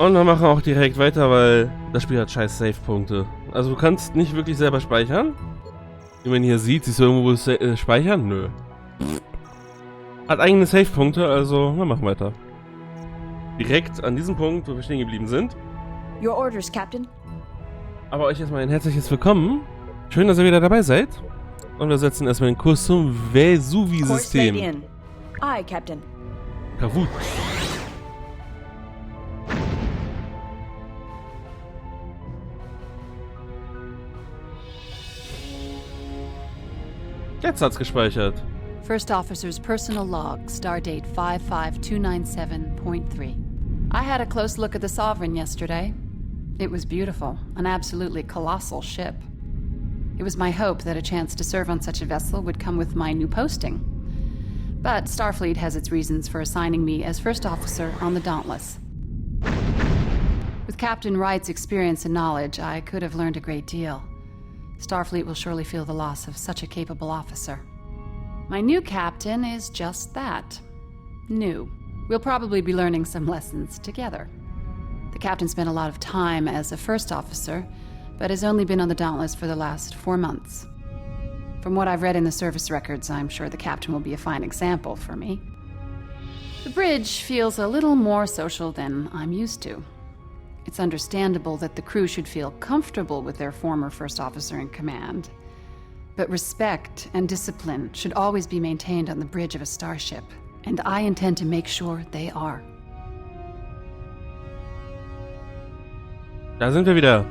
Und dann machen wir auch direkt weiter, weil das Spiel hat scheiß Save-Punkte. Also du kannst nicht wirklich selber speichern. Wie man hier sieht, siehst du irgendwo speichern? Nö. Hat eigene Save-Punkte, also wir machen weiter. Direkt an diesem Punkt, wo wir stehen geblieben sind. Your orders, Captain. Aber euch erstmal ein herzliches Willkommen. Schön, dass ihr wieder dabei seid. Und wir setzen erstmal den Kurs zum Vesuvi-System. Aye, Captain. Kavut. Jetzt hat's gespeichert. First Officer's personal log, stardate 55297.3. I had a close look at the Sovereign yesterday. It was beautiful, an absolutely colossal ship. It was my hope that a chance to serve on such a vessel would come with my new posting. But Starfleet has its reasons for assigning me as First Officer on the Dauntless. With Captain Wright's experience and knowledge, I could have learned a great deal. Starfleet will surely feel the loss of such a capable officer. My new captain is just that. New. We'll probably be learning some lessons together. The captain spent a lot of time as a first officer, but has only been on the Dauntless for the last 4 months. From what I've read in the service records, I'm sure the captain will be a fine example for me. The bridge feels a little more social than I'm used to. It's understandable that the crew should feel comfortable with their former first officer in command. But respect and discipline should always be maintained on the bridge of a starship, and I intend to make sure they are. Da sind wir wieder.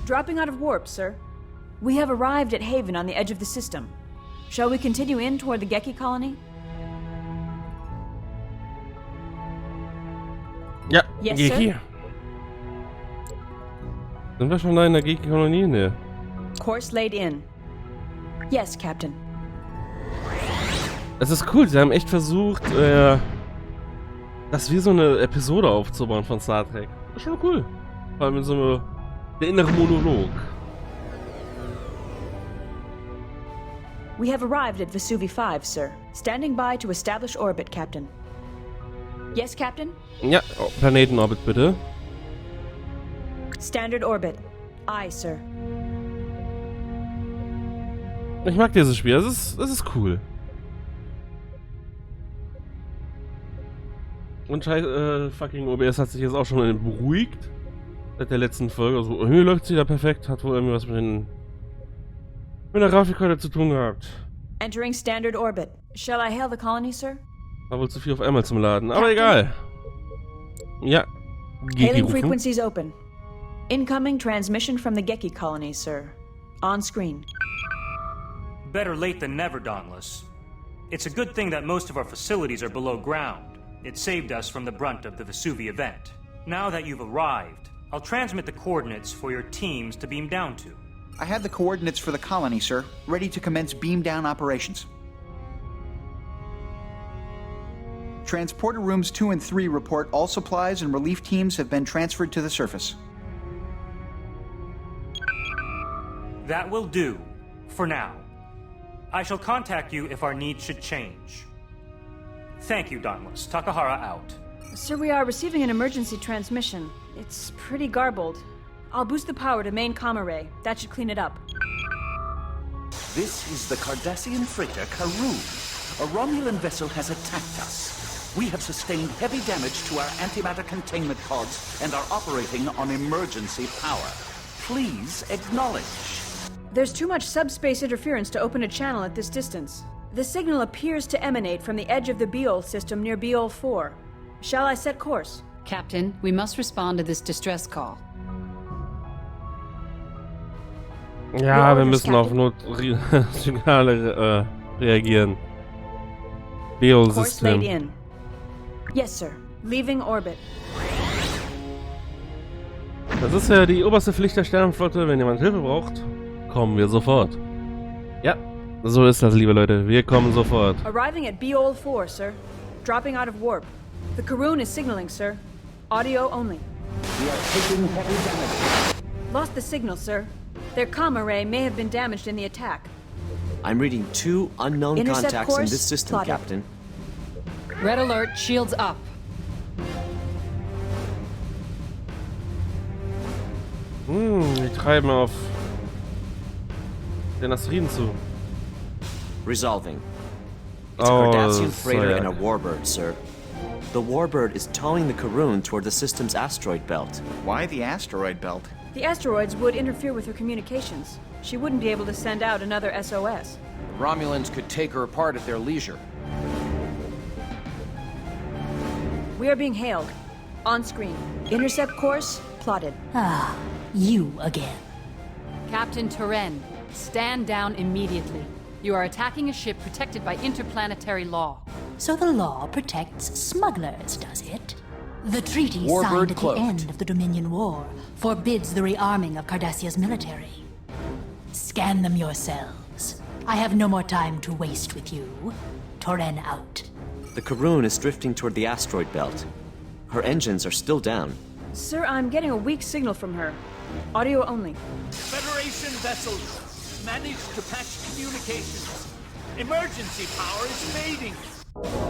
Dropping out of warp, sir. We have arrived at Haven on the edge of the system. Shall we continue in toward the Geki colony? Ja, Yes, Geki. sir. Sind wir schon da in der Geki-Kolonie? Ne. Course laid in. Yes, Captain. Es ist cool, sie haben echt versucht, das wie so eine Episode aufzubauen von Star Trek. Das ist schon cool. Vor allem in so einem der innere Monolog. We have arrived at Vesuvi-5, sir. Standing by to establish orbit, Captain. Yes, Captain? Ja, Planetenorbit bitte. Standard orbit. Aye, sir. Ich mag dieses Spiel, das ist cool. Und fucking OBS hat sich jetzt auch schon beruhigt. Seit der letzten Folge. Also irgendwie läuft sie da perfekt. Hat wohl irgendwie was mit der Grafikkarte zu tun gehabt. Entering standard orbit. Shall I hail the colony, sir? War wohl zu viel auf einmal zum Laden. Aber egal. Ja. Geki Hailing rufen. frequencies open. Incoming transmission from the Geki colony, sir. On screen. Better late than never, Dauntless. It's a good thing that most of our facilities are below ground. It saved us from the brunt of the Vesuvi event. Now that you've arrived, I'll transmit the coordinates for your teams to beam down to. I have the coordinates for the colony, sir. Ready to commence beam down operations. Transporter rooms 2 and 3 report all supplies and relief teams have been transferred to the surface. That will do, for now. I shall contact you if our needs should change. Thank you, Dauntless. Takahara out. Sir, we are receiving an emergency transmission. It's pretty garbled. I'll boost the power to main comm array. That should clean it up. This is the Cardassian freighter Karun. A Romulan vessel has attacked us. We have sustained heavy damage to our antimatter containment pods and are operating on emergency power. Please acknowledge. There's too much subspace interference to open a channel at this distance. The signal appears to emanate from the edge of the Beol system near Beol 4. Shall I set course? Captain, we must respond to this distress call. Ja, wir müssen auf Notsignale reagieren. Course laid Beol-System. in. Yes, sir. Leaving orbit. Das ist ja die oberste Pflicht der Sternenflotte. Wenn jemand Hilfe braucht, kommen wir sofort. Ja, so ist das, liebe Leute. Wir kommen sofort. Arriving at Beol 4, sir. Dropping out of warp. The Karun is signaling, sir. Audio only. We are taking heavy damage. Lost the signal, sir. Their comm array may have been damaged in the attack. I'm reading 2 unknown Intercept contacts in course this system, plotted. Captain. Red alert, shields up. Die treiben auf den Asteroiden zu. Resolving. It's a Oh, Cardassian so freighter yeah. and a warbird, sir. The warbird is towing the Karun toward the system's asteroid belt. Why the asteroid belt? The asteroids would interfere with her communications. She wouldn't be able to send out another SOS. The Romulans could take her apart at their leisure. We are being hailed. On screen. Intercept course plotted. Ah, you again. Captain Turen, stand down immediately. You are attacking a ship protected by interplanetary law. So the law protects smugglers, does it? The treaty Warbird signed at cloaked. the end of the Dominion War forbids the rearming of Cardassia's military. Scan them yourselves. I have no more time to waste with you. Turen out. The Karun is drifting toward the asteroid belt. Her engines are still down. Sir, I'm getting a weak signal from her. Audio only. Federation vessels managed to patch communications. Emergency power is fading.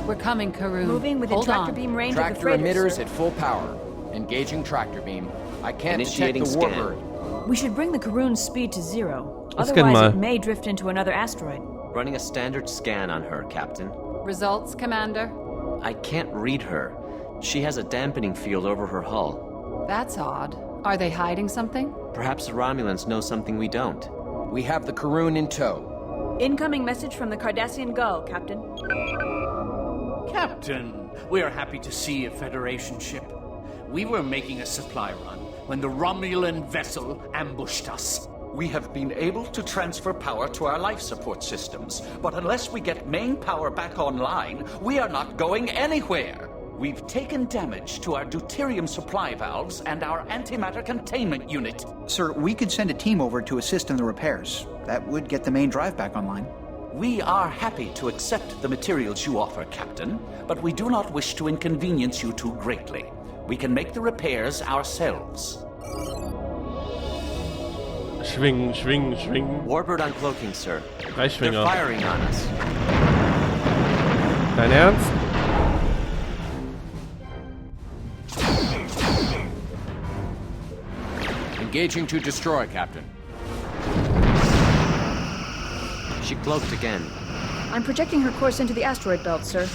We're coming, Karun. Moving within Hold tractor on. beam range of the Tractor freighter, emitters sir. at full power. Engaging tractor beam. I can't Initiating detect the scan. warbird. We should bring the Karun's speed to 0. Let's get Otherwise, my- it may drift into another asteroid. Running a standard scan on her, Captain. Results, Commander? I can't read her. She has a dampening field over her hull. That's odd. Are they hiding something? Perhaps the Romulans know something we don't. We have the Karun in tow. Incoming message from the Cardassian Gull, Captain. Captain, we are happy to see a Federation ship. We were making a supply run when the Romulan vessel ambushed us. We have been able to transfer power to our life support systems, but unless we get main power back online, we are not going anywhere. We've taken damage to our deuterium supply valves and our antimatter containment unit. Sir, we could send a team over to assist in the repairs. That would get the main drive back online. We are happy to accept the materials you offer, Captain, but we do not wish to inconvenience you too greatly. We can make the repairs ourselves. Schwingen, schwingen, schwingen. Warbird uncloaking, sir. They're Dreischwinger. firing on us. Dein Ernst? Engaging to destroy, Captain. She cloaked again. I'm projecting her course into the asteroid belt, sir.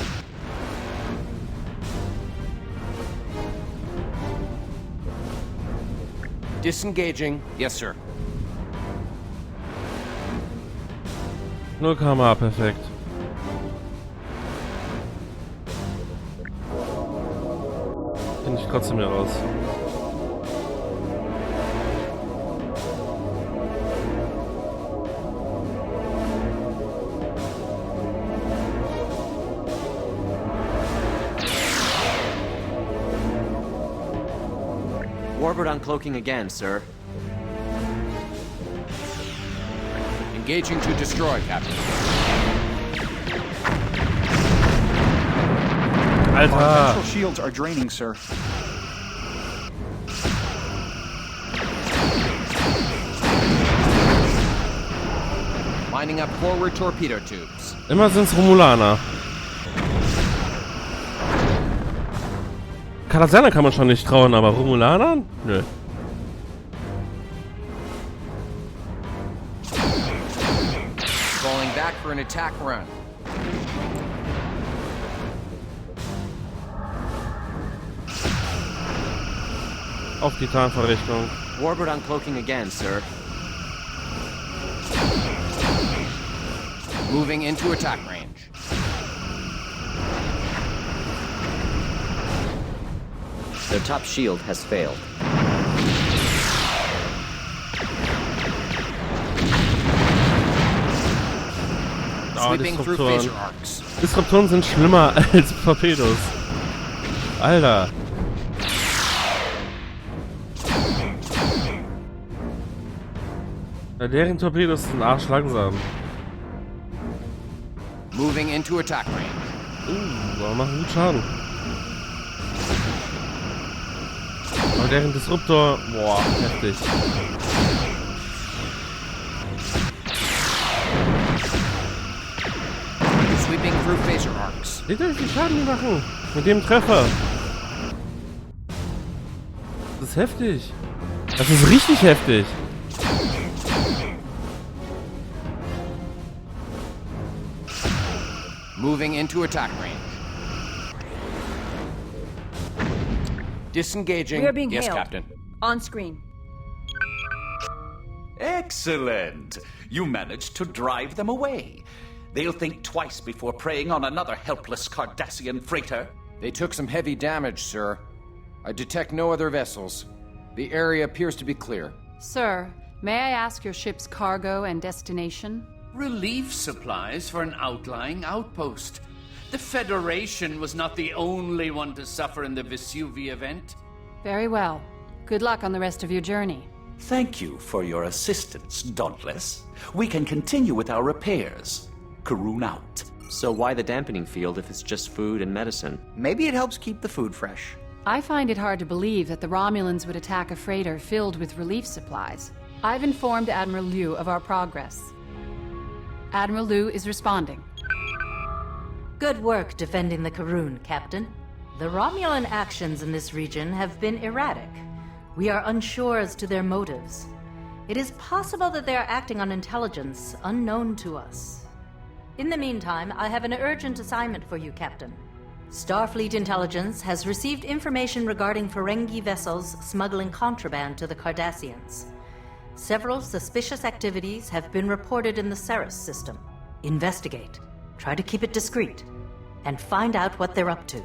Disengaging. Yes, sir. 0 km/h, perfekt. Bin ich trotzdem hier raus. Warbird uncloaking again, sir. Engaging to destroy, Captain. Our Alter! ventral shields are draining, sir. Lining up forward torpedo tubes. Immer sind's Romulaner. Cardassianer kann man schon nicht trauen, aber Romulanern? Nö. Falling back for an attack run. Auf die Tarnvorrichtung. Warbird uncloaking again, sir. Moving into attack range. Their top shield has failed. Oh, Sweeping through Disruptoren. phaser arcs. Disruptoren sind schlimmer als Torpedos. Alter. Ja, deren Torpedos sind arschlangsam. Moving into attack range. Aber machen gut Schaden. Aber deren Disruptor, boah, heftig. Sweeping through phaser arcs. Seht euch die Schaden, die machen. Mit dem Treffer. Das ist heftig. Das ist richtig heftig. Moving into attack range. Disengaging. We are being yes, hailed. Captain. On screen. Excellent. You managed to drive them away. They'll think twice before preying on another helpless Cardassian freighter. They took some heavy damage, sir. I detect no other vessels. The area appears to be clear. Sir, may I ask your ship's cargo and destination? Relief supplies for an outlying outpost. The Federation was not the only one to suffer in the Vesuvi event. Very well. Good luck on the rest of your journey. Thank you for your assistance, Dauntless. We can continue with our repairs. Karun out. So why the dampening field if it's just food and medicine? Maybe it helps keep the food fresh. I find it hard to believe that the Romulans would attack a freighter filled with relief supplies. I've informed Admiral Liu of our progress. Admiral Liu is responding. Good work defending the Karun, Captain. The Romulan actions in this region have been erratic. We are unsure as to their motives. It is possible that they are acting on intelligence unknown to us. In the meantime, I have an urgent assignment for you, Captain. Starfleet Intelligence has received information regarding Ferengi vessels smuggling contraband to the Cardassians. Several suspicious activities have been reported in the Ceres system. Investigate, try to keep it discreet, and find out what they're up to.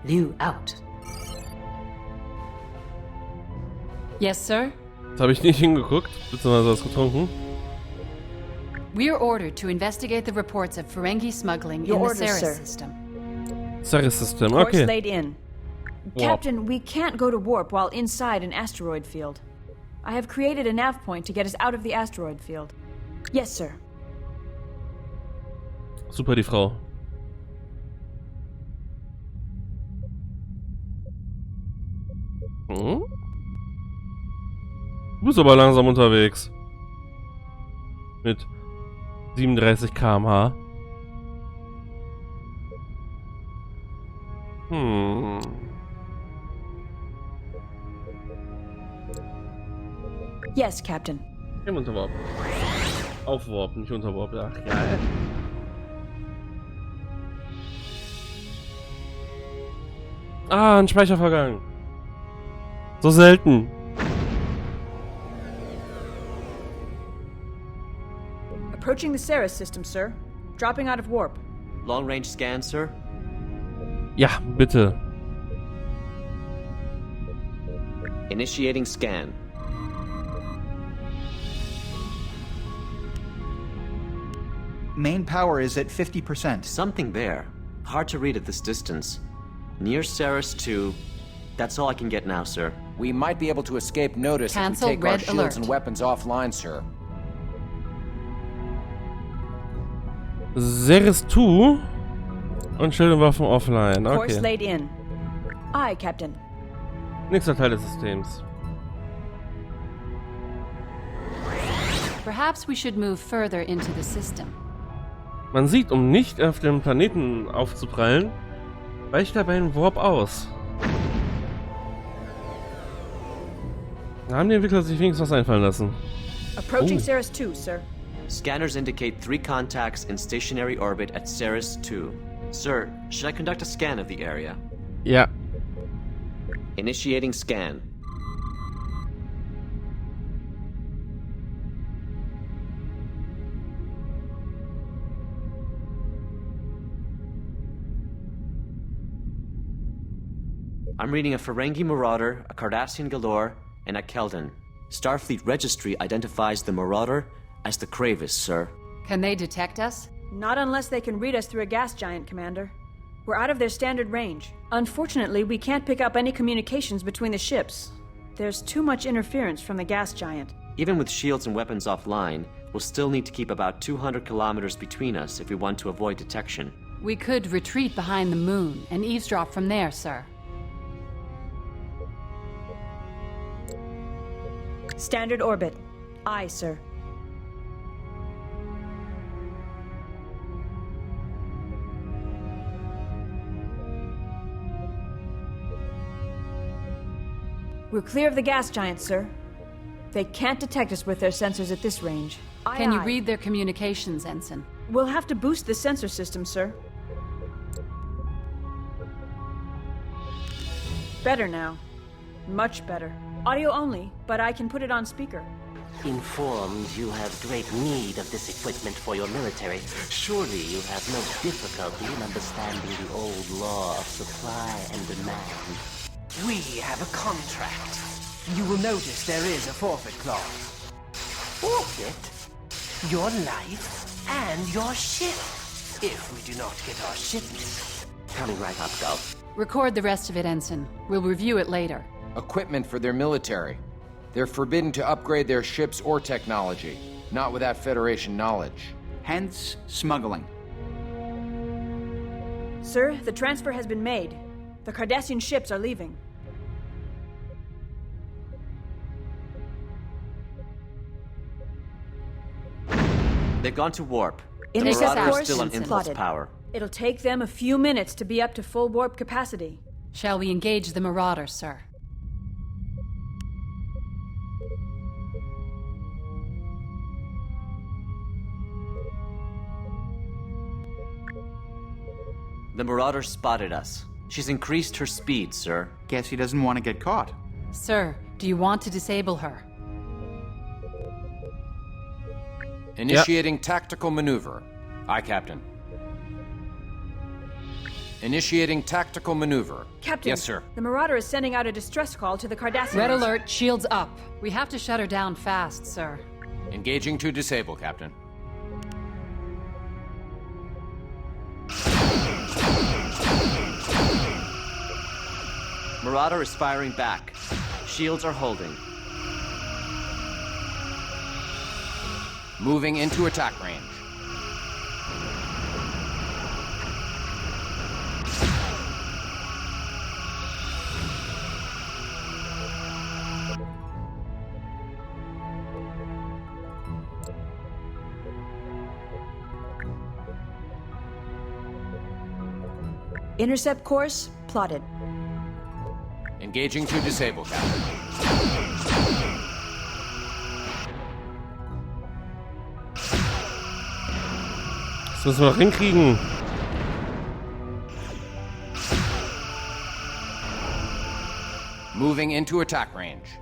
Liu out. Yes, sir? Jetzt habe ich nicht hingeguckt, beziehungsweise was getrunken. We are ordered to investigate the reports of Ferengi smuggling in the Ceres system. Ceres System, Course okay. laid in. Captain, we can't go to warp while inside an asteroid field. I have created a nav point to get us out of the asteroid field. Yes, sir. Super, die Frau. Hm? Du bist aber langsam unterwegs. Mit 37 km/h. Yes, Captain. Im Unterwarp. Aufwarp, nicht Unterwarp. Ach, geil. Ah, ein Speichervergang. So selten. Approaching the Ceres system, sir. Dropping out of warp. Long range scan, sir? Ja, bitte. Initiating scan. Main power is at 50%. Something there. Hard to read at this distance. Near Ceres 2. That's all I can get now, sir. We might be able to escape notice Cancel if we take our red shields alert. and weapons offline, sir. Ceres 2 und Schild und Waffen offline. Course Okay. laid in. Aye, Captain. Nächster Teil des Systems. Perhaps we should move further into the system. Man sieht, um nicht auf dem Planeten aufzuprallen, weicht dabei ein Warp aus. Da haben die Entwickler sich wenigstens was einfallen lassen. Approaching Ceres 2, sir. Scanners indicate 3 contacts in stationary orbit at Ceres 2. Sir, should I conduct a scan of the area? Ja. Initiating scan. I'm reading a Ferengi Marauder, a Cardassian Galore, and a Keldon. Starfleet Registry identifies the Marauder as the Kravis, sir. Can they detect us? Not unless they can read us through a gas giant, Commander. We're out of their standard range. Unfortunately, we can't pick up any communications between the ships. There's too much interference from the gas giant. Even with shields and weapons offline, we'll still need to keep about 200 kilometers between us if we want to avoid detection. We could retreat behind the moon and eavesdrop from there, sir. Standard orbit. Aye, sir. We're clear of the gas giants, sir. They can't detect us with their sensors at this range. Can you read their communications, Ensign? We'll have to boost the sensor system, sir. Better now. Much better. Audio only, but I can put it on speaker. Informed you have great need of this equipment for your military, surely you have no difficulty in understanding the old law of supply and demand. We have a contract. You will notice there is a forfeit clause. Forfeit? Your life and your ship, if we do not get our shipment. Coming right up, Gal. Record the rest of it, Ensign. We'll review it later. Equipment for their military. They're forbidden to upgrade their ships or technology, not without Federation knowledge. Hence, smuggling. Sir, the transfer has been made. The Cardassian ships are leaving. They've gone to warp. The Intercept Marauder is course still on impulse plotted. power. It'll take them a few minutes to be up to full warp capacity. Shall we engage the Marauder, sir? The Marauder spotted us. She's increased her speed, sir. Guess he doesn't want to get caught. Sir, do you want to disable her? Initiating tactical maneuver. Aye, Captain. Initiating tactical maneuver. Captain, Yes, sir. the Marauder is sending out a distress call to the Cardassians. Red alert, shields up. We have to shut her down fast, sir. Engaging to disable, Captain. Marauder is firing back. Shields are holding. Moving into attack range. Intercept course plotted. Engaging to disable, Captain. Das müssen wir noch hinkriegen. Moving into attack range.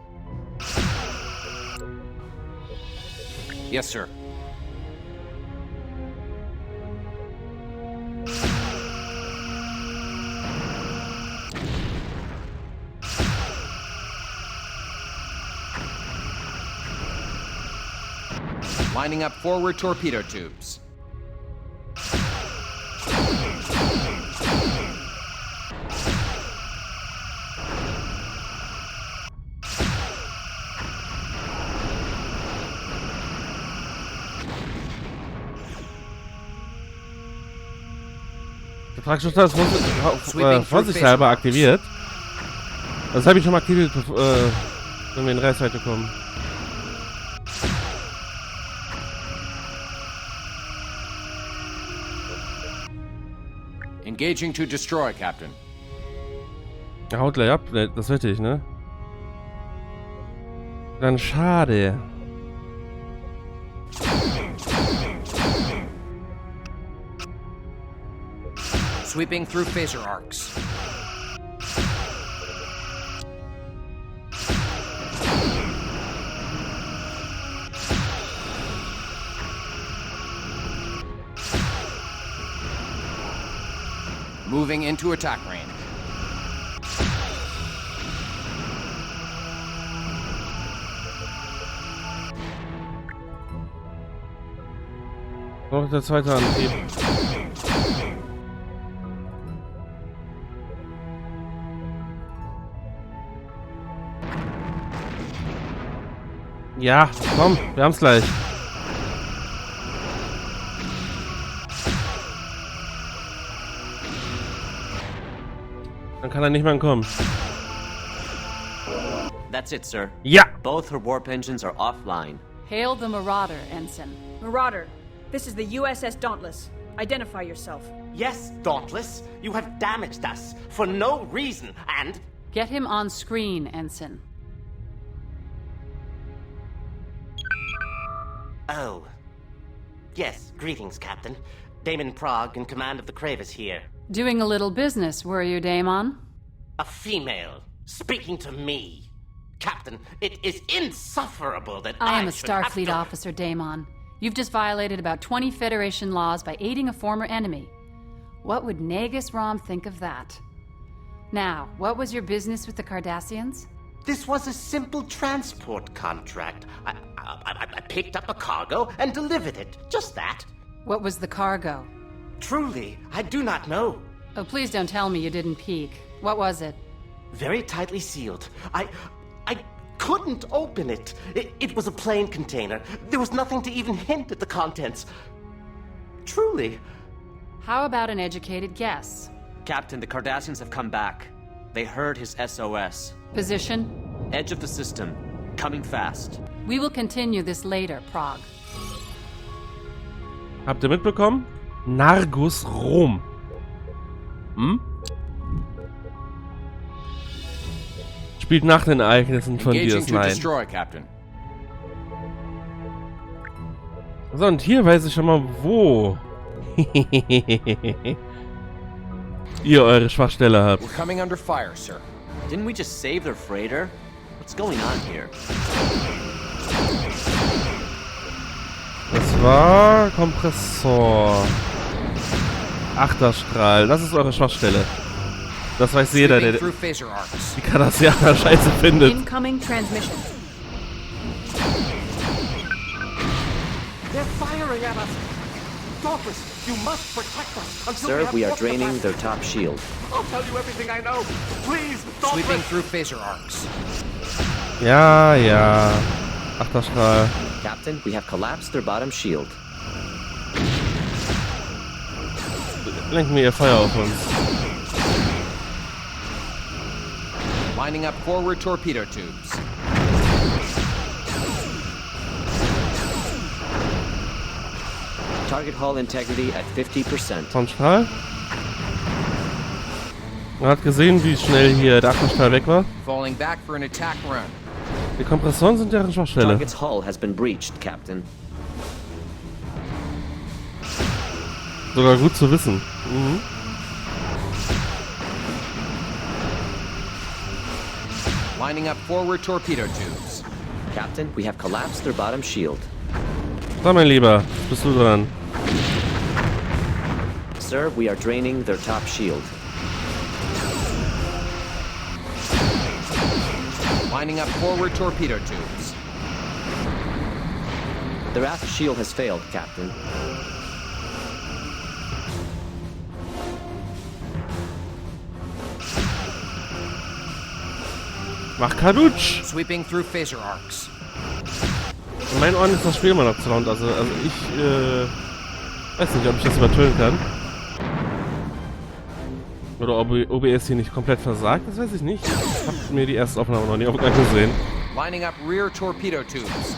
Yes, sir. Lining up forward torpedo tubes. Der Tragschutz ist vorsichtshalber aktiviert. Das habe ich schon mal aktiviert, wenn wir in Reichweite kommen. Engaging to destroy, Captain. Er haut gleich ab, das wette ich, ne? Dann schade. Sweeping through phaser arcs. Moving into attack range. Noch der zweite Antrieb. Ja, komm, wir haben's gleich. Dann kann er nicht mehr entkommen. That's it, sir. Ja! Both her warp engines are offline. Hail the Marauder, Ensign. Marauder, this is the USS Dauntless. Identify yourself. Yes, Dauntless, you have damaged us for no reason, and... Get him on screen, Ensign. Oh. Yes, greetings, Captain. Damon Prague, in command of the Kravis here. Doing a little business, were you, Damon? A female, speaking to me. Captain, it is insufferable that I am a should have Starfleet to... officer, Damon. You've just violated about 20 Federation laws by aiding a former enemy. What would Nagus Rom think of that? Now, what was your business with the Cardassians? This was a simple transport contract. I picked up a cargo and delivered it. Just that. What was the cargo? Truly, I do not know. Oh, please don't tell me you didn't peek. What was it? Very tightly sealed. I couldn't open it. It was a plain container. There was nothing to even hint at the contents. Truly. How about an educated guess? Captain, the Cardassians have come back. They heard his SOS. Position? Edge of the system. Coming fast. We will continue this later, Prague. Habt ihr mitbekommen? Nargus Rom. Hm? Spielt nach den Ereignissen von DS9. So, und hier weiß ich schon mal, wo ihr eure Schwachstelle habt. We're coming under fire, sir. Didn't we just save their freighter? What's going on here? Das war Kompressor. Achterstrahl. Das ist eure Schwachstelle. Das weiß jeder, der die Cardassianer scheiße findet. Incoming transmission. They're firing at us. Dauntless, you must protect us until Sir, we are draining their top shield. I'll tell you everything I know. Please, Dauntless. Sweeping through phaser arcs. Ja, ja. Achterstrahl. Captain, we have collapsed their bottom shield. Lenken wir ihr Feuer auf uns. Lining up forward torpedo tubes. Target hull integrity at 50%. Frontstrahl. Man hat gesehen, wie schnell hier der Achterstrahl weg war. Falling back for an attack run. Die Kompressoren sind deren Schwachstelle. Target's hull has been breached, Captain. Sogar gut zu wissen. Mhm. Lining up forward torpedo tubes. Captain, we have collapsed their bottom shield. So, mein Lieber, bist du dran. Sir, we are draining their top shield. Lining up forward torpedo tubes. Their aft shield has failed, Captain. Mach Kadutsch! Sweeping through phaser arcs. In meinen Ohren ist das Spiel immer noch zu laut. Also ich weiß nicht, ob ich das übertönen kann. Oder ob OBS hier nicht komplett versagt, das weiß ich nicht. Ich hab mir die erste Aufnahme noch nie gesehen. Lining up rear torpedo tubes.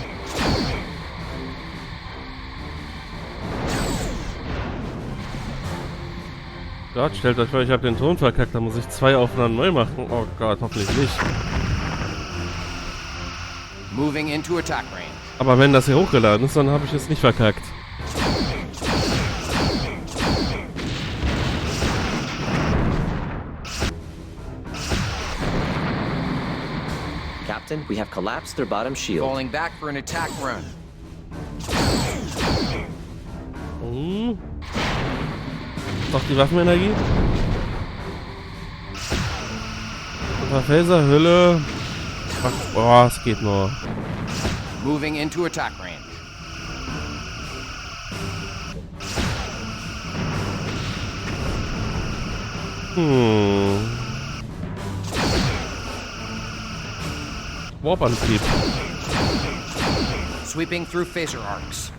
Gott, stellt euch vor, ich habe den Ton verkackt, da muss ich 2 Aufnahmen neu machen. Oh Gott, hoffentlich nicht. Moving into attack range. Aber wenn das hier hochgeladen ist, dann habe ich es nicht verkackt. Captain, we have collapsed their bottom shield. Falling back for an attack run. Doch die Waffenenergie. Phaser, Hülle. Ach, boah, es geht nur. Moving into attack range. Warp-Antrieb. Sweeping through phaser arcs.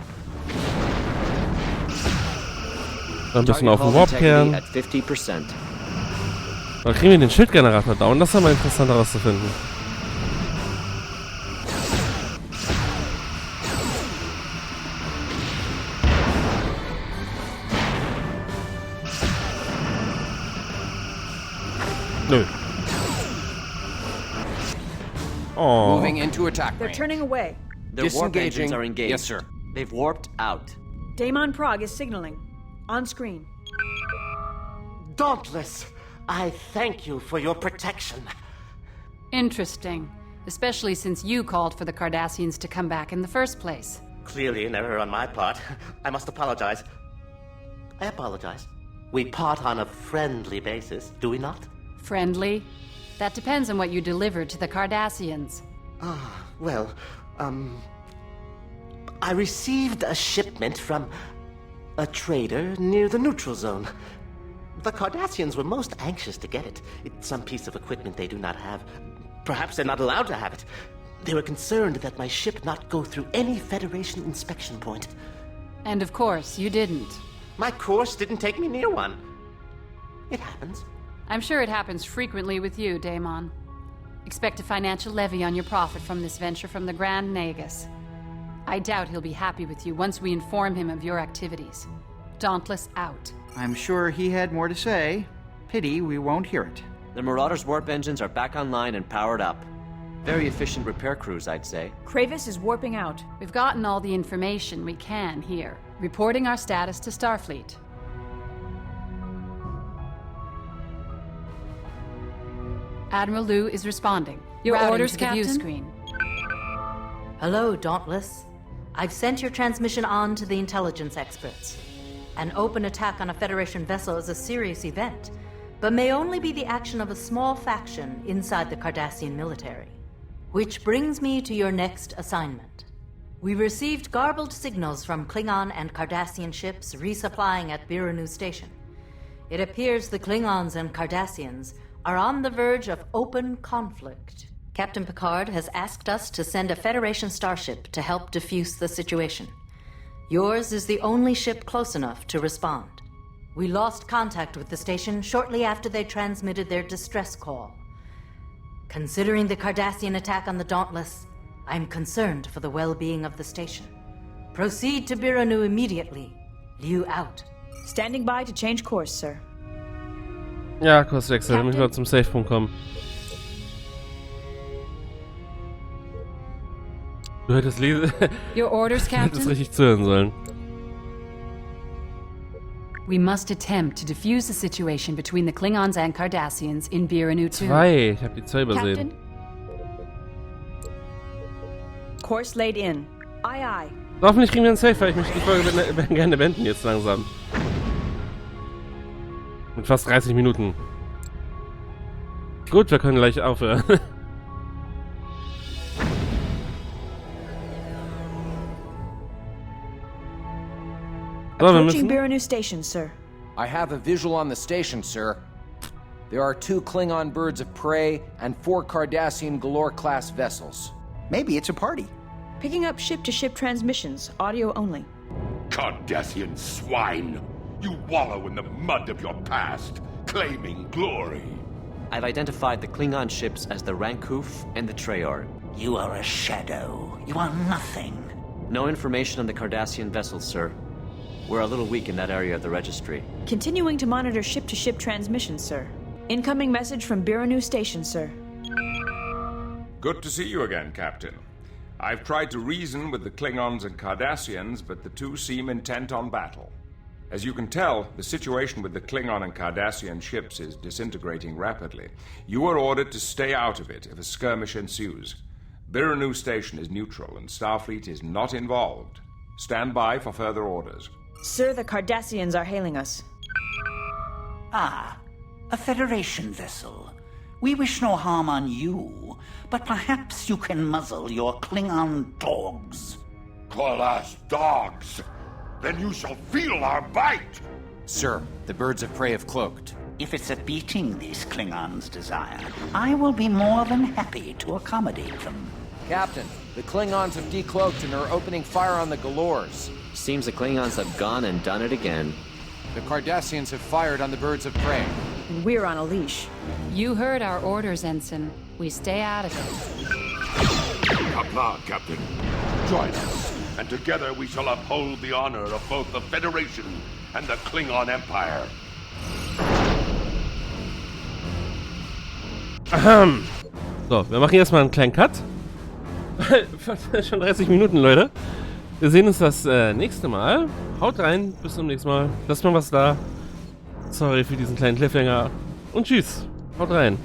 Ein bisschen auf den Warp-Kern. Dann kriegen wir den Schildgenerator down. Das ist mal interessant herauszufinden. Nö. Moving into attack They're range. turning away. Their warp engines Disengaging. are engaged. Yes, sir. They've warped out. Daemon Prague is signaling. On screen. Dauntless, I thank you for your protection. Interesting. Especially since you called for the Cardassians to come back in the first place. Clearly an error on my part. I must apologize. I apologize. We part on a friendly basis, do we not? Friendly? That depends on what you delivered to the Cardassians. Well, I received a shipment from a trader near the neutral zone. The Cardassians were most anxious to get it. It's some piece of equipment they do not have. Perhaps they're not allowed to have it. They were concerned that my ship not go through any Federation inspection point. And of course, you didn't. My course didn't take me near one. It happens. I'm sure it happens frequently with you, Daemon. Expect a financial levy on your profit from this venture from the Grand Nagus. I doubt he'll be happy with you once we inform him of your activities. Dauntless out. I'm sure he had more to say. Pity we won't hear it. The Marauder's warp engines are back online and powered up. Very efficient repair crews, I'd say. Kravis is warping out. We've gotten all the information we can here. Reporting our status to Starfleet. Admiral Liu is responding. Your Routing orders, to the Captain? view screen. Hello, Dauntless. I've sent your transmission on to the intelligence experts. An open attack on a Federation vessel is a serious event, but may only be the action of a small faction inside the Cardassian military. Which brings me to your next assignment. We received garbled signals from Klingon and Cardassian ships resupplying at Biranu Station. It appears the Klingons and Cardassians are on the verge of open conflict. Captain Picard has asked us to send a Federation starship to help defuse the situation. Yours is the only ship close enough to respond. We lost contact with the station shortly after they transmitted their distress call. Considering the Cardassian attack on the Dauntless, I'm concerned for the well-being of the station. Proceed to Biranu immediately. Liu out. Standing by to change course, sir. Ja, Kurswechsel, damit wir zum Safe-Punkt kommen. Du hättest lesen. Your orders, Du hättest Captain? richtig zuhören sollen. We must attempt to defuse the situation between the Klingons and Cardassians in Biranu 2. 2. Ich hab die 2 übersehen. Captain? Course laid in. Aye, aye. Hoffentlich kriegen wir einen Safe, weil ich möchte die Folge gerne beenden jetzt langsam. Mit fast 30 Minuten. Gut, wir können gleich aufhören. Approaching Biranu Station, sir. I have a visual on the station, sir. There are 2 Klingon birds of prey and 4 Cardassian Galore-class vessels. Maybe it's a party. Picking up ship-to-ship transmissions, audio only. Cardassian swine! You wallow in the mud of your past, claiming glory. I've identified the Klingon ships as the Rankoof and the Treyarch. You are a shadow. You are nothing. No information on the Cardassian vessels, sir. We're a little weak in that area of the registry. Continuing to monitor ship-to-ship transmissions, sir. Incoming message from Biranu Station, sir. Good to see you again, Captain. I've tried to reason with the Klingons and Cardassians, but the two seem intent on battle. As you can tell, the situation with the Klingon and Cardassian ships is disintegrating rapidly. You are ordered to stay out of it if a skirmish ensues. Biranu Station is neutral and Starfleet is not involved. Stand by for further orders. Sir, the Cardassians are hailing us. Ah, a Federation vessel. We wish no harm on you, but perhaps you can muzzle your Klingon dogs. Call us dogs? Then you shall feel our bite! Sir, the birds of prey have cloaked. If it's a beating these Klingons desire, I will be more than happy to accommodate them. Captain, the Klingons have decloaked and are opening fire on the Galores. Seems the Klingons have gone and done it again. The Cardassians have fired on the birds of prey. And we're on a leash. You heard our orders, Ensign. We stay out of it. Kapla, Captain. Join us, and together we shall uphold the honor of both the Federation and the Klingon Empire. So, wir machen erstmal einen kleinen Cut. Schon 30 Minuten, Leute. Wir sehen uns das nächste Mal. Haut rein, bis zum nächsten Mal. Lasst mal was da. Sorry für diesen kleinen Cliffhanger. Und tschüss. Haut rein.